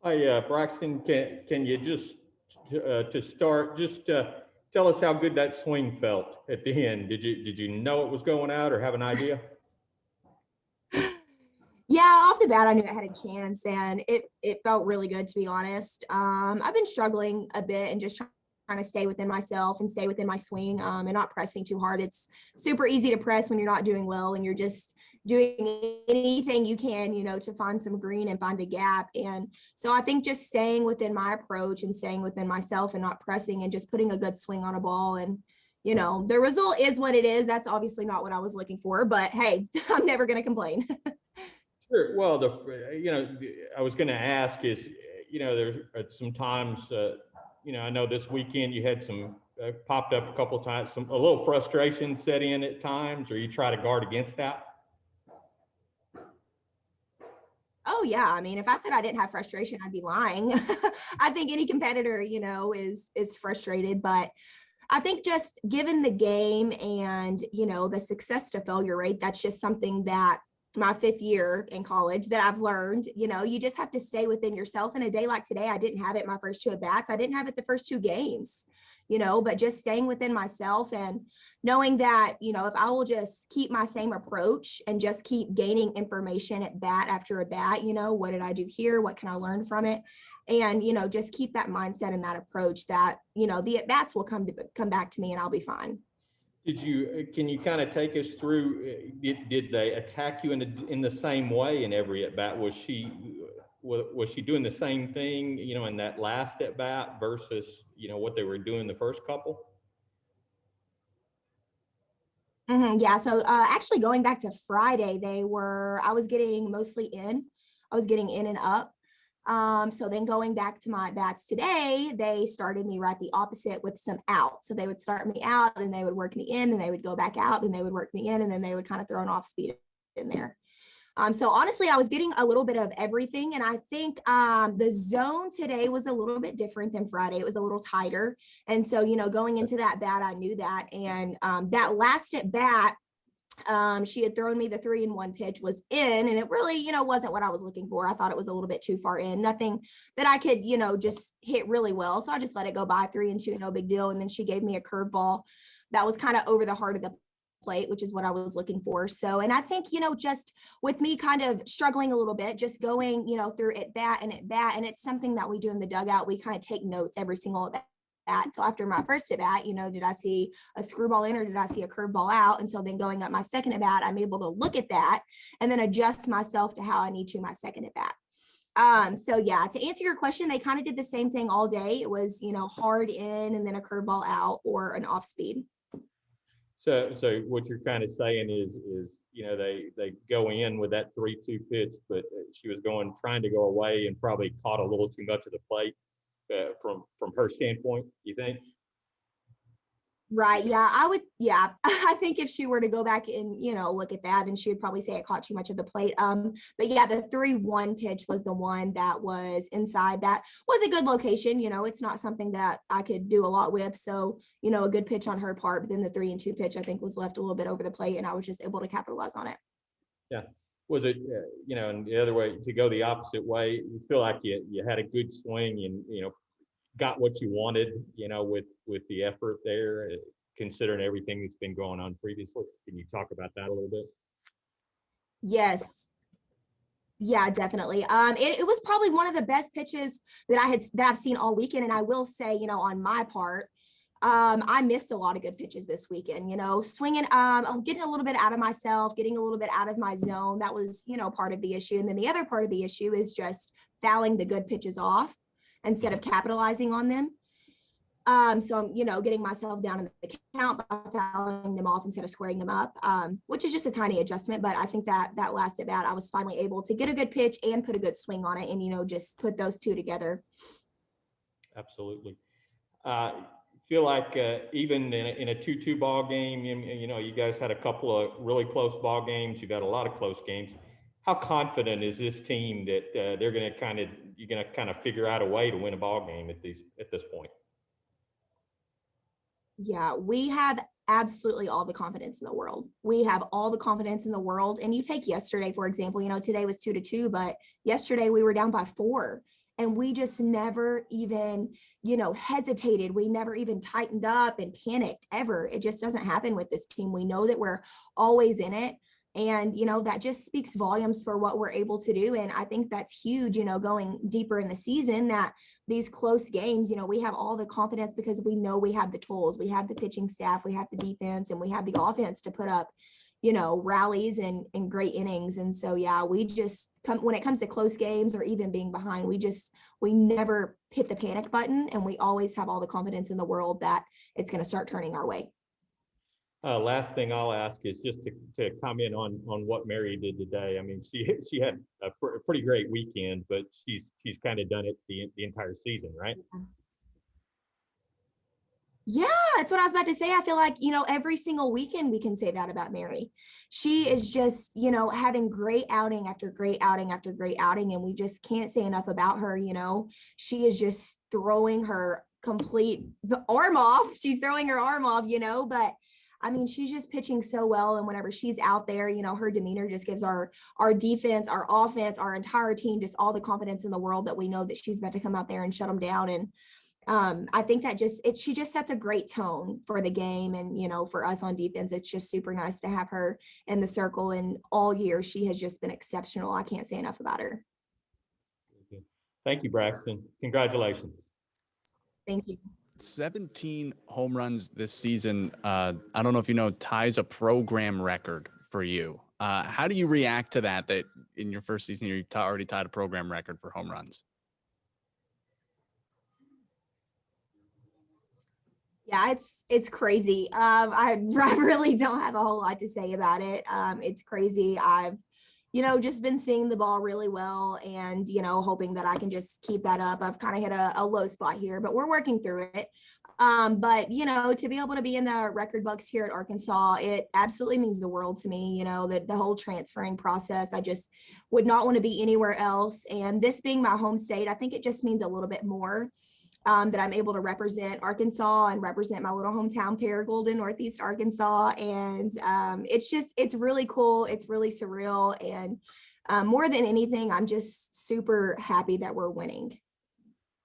Hi, Braxton, can you just, to start, just tell us how good that swing felt at the end? Did you know it was going out or have an idea? Yeah, off the bat, I knew it had a chance, and it felt really good, to be honest. I've been struggling a bit and just trying to stay within myself and stay within my swing, and not pressing too hard. It's super easy to press when you're not doing well and you're just doing anything you can, to find some green and find a gap. And so I think just staying within my approach and staying within myself and not pressing and just putting a good swing on a ball. And the result is what it is. That's obviously not what I was looking for, but hey, I'm never going to complain. Sure. Well, I was going to ask is, there's sometimes, I know this weekend you had some popped up a couple of times, a little frustration set in at times, or you try to guard against that. Oh yeah, I mean, if I said I didn't have frustration, I'd be lying. I think any competitor, is frustrated, but I think just given the game and, the success to failure rate, that's just something that my fifth year in college that I've learned, you just have to stay within yourself. In a day like today, I didn't have it my first two at bats. I didn't have it the first two games, but just staying within myself and knowing that, if I will just keep my same approach and just keep gaining information at bat after a bat, what did I do here? What can I learn from it? And, just keep that mindset and that approach that, the at bats will come back to me and I'll be fine. Can you kind of take us through, did they attack you in the same way in every at bat? Was she doing the same thing, in that last at bat versus, what they were doing the first couple? Yeah. So actually going back to Friday, I was getting mostly in. I was getting in and up. So then going back to my bats today, they started me right the opposite with some out. So they would start me out, then they would work me in, then they would go back out, then they would work me in, and then they would kind of throw an off speed in there. So honestly, I was getting a little bit of everything. And I think the zone today was a little bit different than Friday. It was a little tighter. And so, going into that bat, I knew that. And that last at bat, she had thrown me the 3-1 pitch was in, and it really, wasn't what I was looking for. I thought it was a little bit too far in, nothing that I could, just hit really well. So I just let it go by 3-2, no big deal. And then she gave me a curveball that was kind of over the heart of the plate, which is what I was looking for. So, and I think, just with me kind of struggling a little bit, just going, through at bat, and it's something that we do in the dugout. We kind of take notes every single at bat. So after my first at bat, did I see a screwball in or did I see a curveball out? And so then going up my second at bat, I'm able to look at that and then adjust myself to how I need to my second at bat. So yeah, to answer your question, they kind of did the same thing all day. It was, hard in and then a curveball out or an off speed. So what you're kind of saying is they go in with that 3-2 pitch, but she was trying to go away and probably caught a little too much of the plate from her standpoint. You think? Right. Yeah, I would. Yeah, I think if she were to go back and, look at that, then she would probably say it caught too much of the plate. But yeah, the 3-1 pitch was the one that was inside. That was a good location. It's not something that I could do a lot with. So, a good pitch on her part. But then the 3-2 pitch, I think, was left a little bit over the plate, and I was just able to capitalize on it. Yeah. Was it, and the other way to go the opposite way, you feel like you had a good swing and, got what you wanted, with the effort there, considering everything that's been going on previously. Can you talk about that a little bit? Yes. Yeah, definitely. It was probably one of the best pitches that I've seen all weekend. And I will say, on my part, I missed a lot of good pitches this weekend, swinging, getting a little bit out of myself, getting a little bbit out of my zone. That was, part of the issue. And then the other part of the issue is just fouling the good pitches off instead of capitalizing on them. So I'm, getting myself down in the count by fouling them off instead of squaring them up, which is just a tiny adjustment. But I think that last at bat, I was finally able to get a good pitch and put a good swing on it and, just put those two together. Absolutely. Feel like even in a 2-2 ball game, you guys had a couple of really close ball games. You've had a lot of close games. How confident is this team that you're going to kind of figure out a way to win a ball game at this point? Yeah, we have absolutely all the confidence in the world. We have all the confidence in the world. And you take yesterday, for example, today was 2-2, but yesterday we were down by 4. And we just never even, hesitated. We never even tightened up and panicked ever. It just doesn't happen with this team. We know that we're always in it. And, that just speaks volumes for what we're able to do. And I think that's huge, going deeper in the season, that these close games, we have all the confidence because we know we have the tools, we have the pitching staff, we have the defense, and we have the offense to put up, rallies and great innings. And so, yeah, we just when it comes to close games or even being behind, we never hit the panic button, and we always have all the confidence in the world that it's going to start turning our way. Last thing I'll ask is just to comment on what Mary did today. I mean, she had a pretty great weekend, but she's kind of done it the entire season, right? Yeah, that's what I was about to say. I feel like, every single weekend we can say that about Mary. She is just, having great outing after great outing after great outing. And we just can't say enough about her. She is just throwing her complete arm off. She's throwing her arm off, but I mean, she's just pitching so well. And whenever she's out there, her demeanor just gives our defense, our offense, our entire team just all the confidence in the world that we know that she's about to come out there and shut them down. And I think that she just sets a great tone for the game. And, for us on defense, it's just super nice to have her in the circle. And all year, she has just been exceptional. I can't say enough about her. Thank you, Braxton. Congratulations. Thank you. 17 home runs this season. I don't know if you know, ties a program record for you. How do you react to that in your first season, you've already tied a program record for home runs? Yeah, it's crazy. I really don't have a whole lot to say about it. It's crazy. I've, just been seeing the ball really well and, hoping that I can just keep that up. I've kind of hit a low spot here, but we're working through it. But, to be able to be in the record books here at Arkansas, it absolutely means the world to me, the whole transferring process. I just would not want to be anywhere else. And this being my home state, I think it just means a little bit more. That I'm able to represent Arkansas and represent my little hometown, Paragould in Northeast Arkansas. And it's really cool. It's really surreal. And more than anything, I'm just super happy that we're winning.